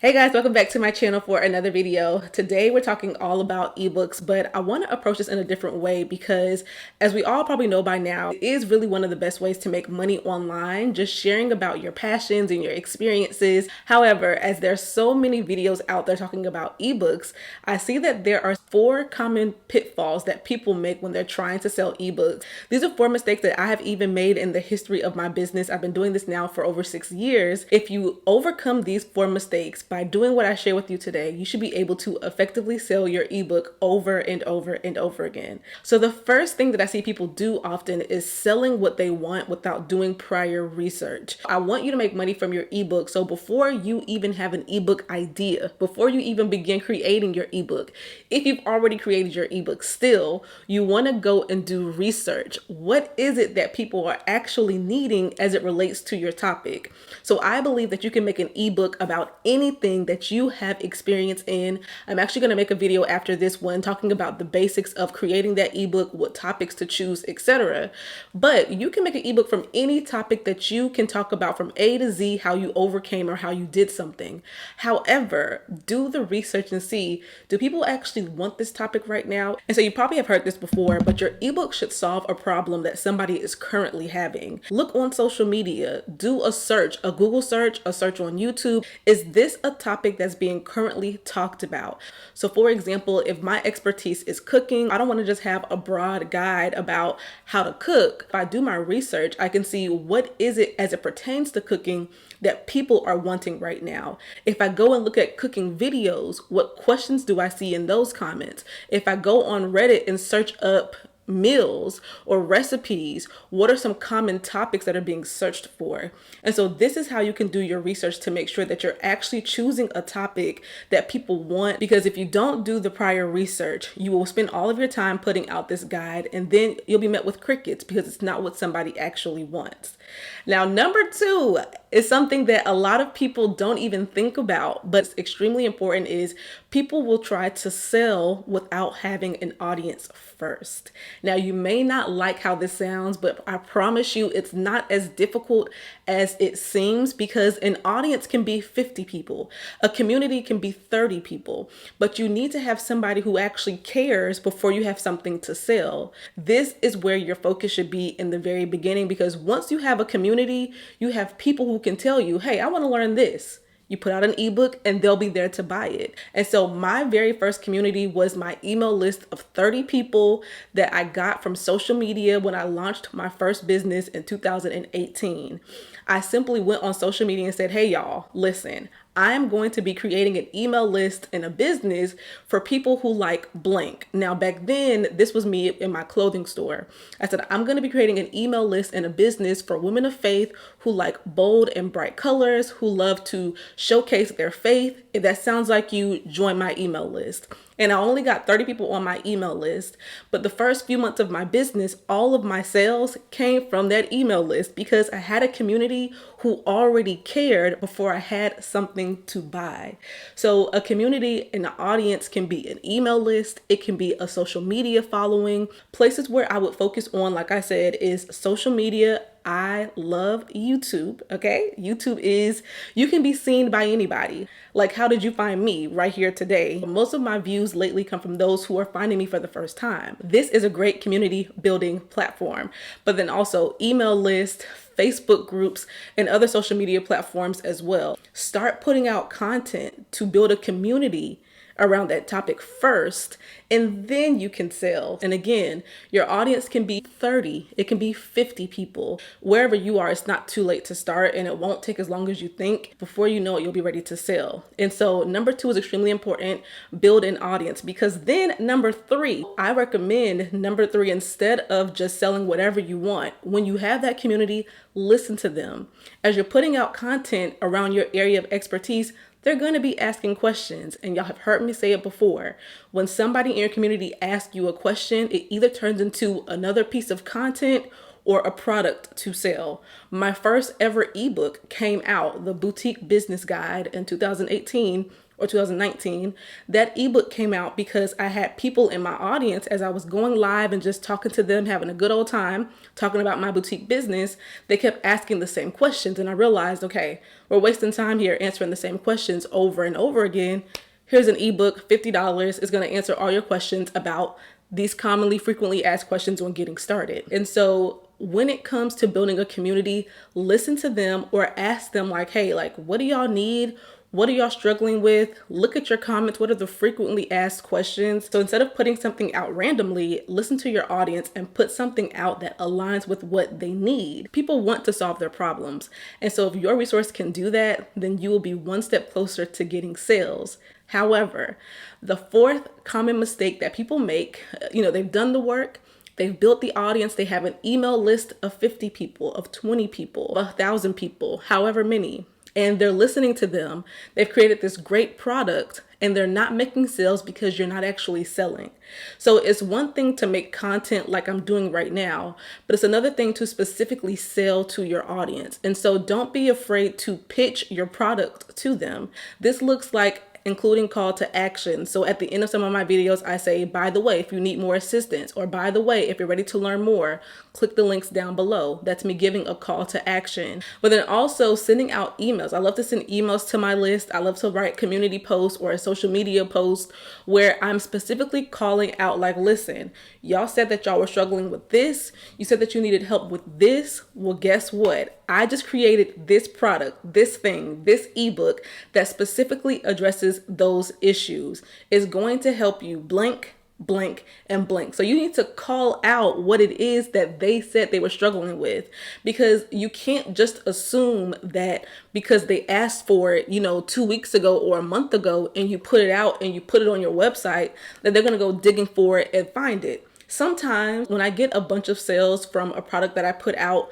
Hey guys, welcome back to my channel for another video. Today we're talking all about ebooks, but I want to approach this in a different way because as we all probably know by now, it is really one of the best ways to make money online, just sharing about your passions and your experiences. However, as there's so many videos out there talking about ebooks, I see that there are 4 common pitfalls that people make when they're trying to sell ebooks. These are 4 mistakes that I have even made in the history of my business. I've been doing this now for over 6 years. If you overcome these 4 mistakes by doing what I share with you today, you should be able to effectively sell your ebook over and over and over again. So the first thing that I see people do often is selling what they want without doing prior research. I want you to make money from your ebook. So before you even have an ebook idea, before you even begin creating your ebook, if you've already created your ebook, still, you want to go and do research. What is it that people are actually needing as it relates to your topic? So I believe that you can make an ebook about anything that you have experience in. I'm actually going to make a video after this one talking about the basics of creating that ebook, what topics to choose, etc. But you can make an ebook from any topic that you can talk about from A to Z, how you overcame or how you did something. However, do the research and see, do people actually want this topic right now? And so you probably have heard this before, but your ebook should solve a problem that somebody is currently having. Look on social media, do a search, a Google search, a search on YouTube. Is this a topic that's being currently talked about? So for example, if my expertise is cooking, I don't want to just have a broad guide about how to cook. If I do my research, I can see what is it as it pertains to cooking that people are wanting right now. If I go and look at cooking videos, what questions do I see in those comments? If I go on Reddit and search up meals or recipes, what are some common topics that are being searched for? And so this is how you can do your research to make sure that you're actually choosing a topic that people want. Because if you don't do the prior research, you will spend all of your time putting out this guide and then you'll be met with crickets because it's not what somebody actually wants. Now, number 2 is something that a lot of people don't even think about, but it's extremely important, is people will try to sell without having an audience first. Now, you may not like how this sounds, but I promise you it's not as difficult as it seems, because an audience can be 50 people, a community can be 30 people, but you need to have somebody who actually cares before you have something to sell. This is where your focus should be in the very beginning, because once you have a community, you have people who can tell you, hey, I want to learn this. You put out an ebook and they'll be there to buy it. And so my very first community was my email list of 30 people that I got from social media when I launched my first business in 2018. I simply went on social media and said, hey y'all, listen, I'm going to be creating an email list and a business for people who like blank. Now, back then, this was me in my clothing store. I said, I'm going to be creating an email list and a business for women of faith who like bold and bright colors, who love to showcase their faith. If that sounds like you, join my email list. And I only got 30 people on my email list. But the first few months of my business, all of my sales came from that email list because I had a community who already cared before I had something to buy. So a community and an audience can be an email list. It can be a social media following. Places where I would focus on, like I said, is social media. I love YouTube, okay? YouTube is, you can be seen by anybody. Like, how did you find me right here today? Most of my views lately come from those who are finding me for the first time. This is a great community building platform, but then also email list, Facebook groups, and other social media platforms as well. Start putting out content to build a community around that topic first, and then you can sell. And again, your audience can be 30, it can be 50 people. Wherever you are, it's not too late to start, and it won't take as long as you think. Before you know it, you'll be ready to sell. And so number 2 is extremely important, build an audience, because then number 3, I recommend number 3, instead of just selling whatever you want, when you have that community, listen to them. As you're putting out content around your area of expertise, they're going to be asking questions. And y'all have heard me say it before. When somebody in your community asks you a question, it either turns into another piece of content or a product to sell. My first ever ebook came out, the Boutique Business Guide, in 2018, or 2019, that ebook came out because I had people in my audience as I was going live and just talking to them, having a good old time, talking about my boutique business. They kept asking the same questions. And I realized, okay, we're wasting time here answering the same questions over and over again. Here's an ebook, $50. It's going to answer all your questions about these commonly, frequently asked questions when getting started. And so when it comes to building a community, listen to them or ask them like, hey, like, what do y'all need? What are y'all struggling with? Look at your comments. What are the frequently asked questions? So instead of putting something out randomly, listen to your audience and put something out that aligns with what they need. People want to solve their problems. And so if your resource can do that, then you will be one step closer to getting sales. However, the fourth common mistake that people make, they've done the work, they've built the audience, they have an email list of 50 people, of 20 people, 1,000 people, however many, and they're listening to them. They've created this great product and they're not making sales because you're not actually selling. So it's one thing to make content like I'm doing right now, but it's another thing to specifically sell to your audience. And so don't be afraid to pitch your product to them. This looks like including call to action. So at the end of some of my videos, I say, by the way, if you need more assistance, or by the way, if you're ready to learn more, click the links down below. That's me giving a call to action. But then also sending out emails. I love to send emails to my list. I love to write community posts or a social media post where I'm specifically calling out like, listen, y'all said that y'all were struggling with this. You said that you needed help with this. Well, guess what? I just created this product, this thing, this ebook that specifically addresses those issues. It's going to help you blank, blank, and blank. So you need to call out what it is that they said they were struggling with, because you can't just assume that because they asked for it, 2 weeks ago or a month ago, and you put it out and you put it on your website, that they're going to go digging for it and find it. Sometimes when I get a bunch of sales from a product that I put out,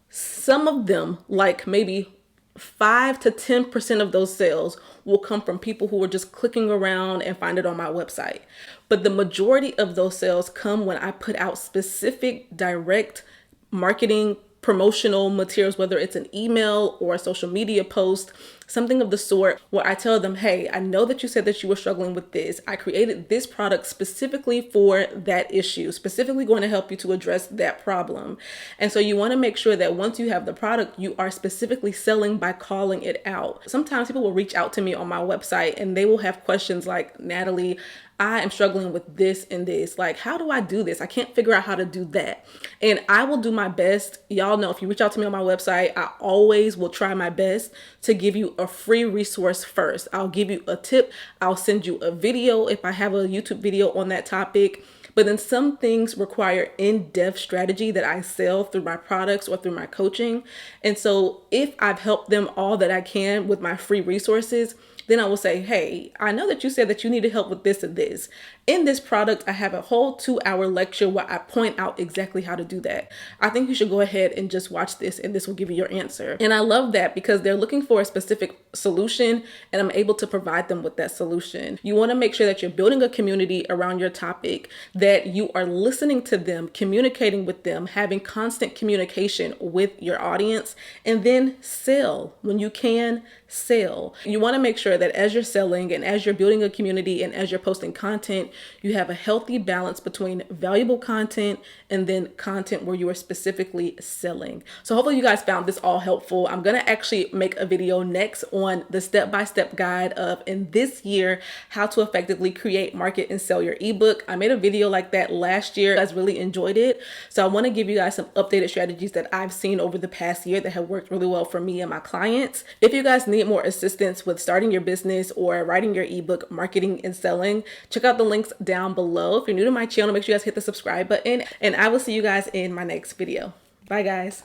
some of them, like maybe 5 to 10% of those sales will come from people who are just clicking around and find it on my website. But the majority of those sales come when I put out specific direct marketing promotional materials, whether it's an email or a social media post, something of the sort, where I tell them, hey, I know that you said that you were struggling with this. I created this product specifically for that issue, specifically going to help you to address that problem. And so you want to make sure that once you have the product, you are specifically selling by calling it out. Sometimes people will reach out to me on my website and they will have questions like, Natalie, I am struggling with this and this. Like, how do I do this? I can't figure out how to do that. And I will do my best. Y'all know if you reach out to me on my website, I always will try my best to give you a free resource first. I'll give you a tip. I'll send you a video if I have a YouTube video on that topic. But then some things require in-depth strategy that I sell through my products or through my coaching. And so if I've helped them all that I can with my free resources, then I will say, hey, I know that you said that you needed help with this and this. In this product, I have a whole 2-hour lecture where I point out exactly how to do that. I think you should go ahead and just watch this, and this will give you your answer. And I love that because they're looking for a specific solution, and I'm able to provide them with that solution. You want to make sure that you're building a community around your topic, that you are listening to them, communicating with them, having constant communication with your audience, and then sell. When you can, sell. You want to make sure that as you're selling and as you're building a community and as you're posting content, you have a healthy balance between valuable content and then content where you are specifically selling. So hopefully you guys found this all helpful. I'm going to actually make a video next on the step-by-step guide of, in this year, how to effectively create, market, and sell your ebook. I made a video like that last year. You guys really enjoyed it. So I want to give you guys some updated strategies that I've seen over the past year that have worked really well for me and my clients. If you guys need more assistance with starting your business or writing your ebook, marketing, and selling, check out the links down below. If you're new to my channel, make sure you guys hit the subscribe button, and I will see you guys in my next video. Bye guys.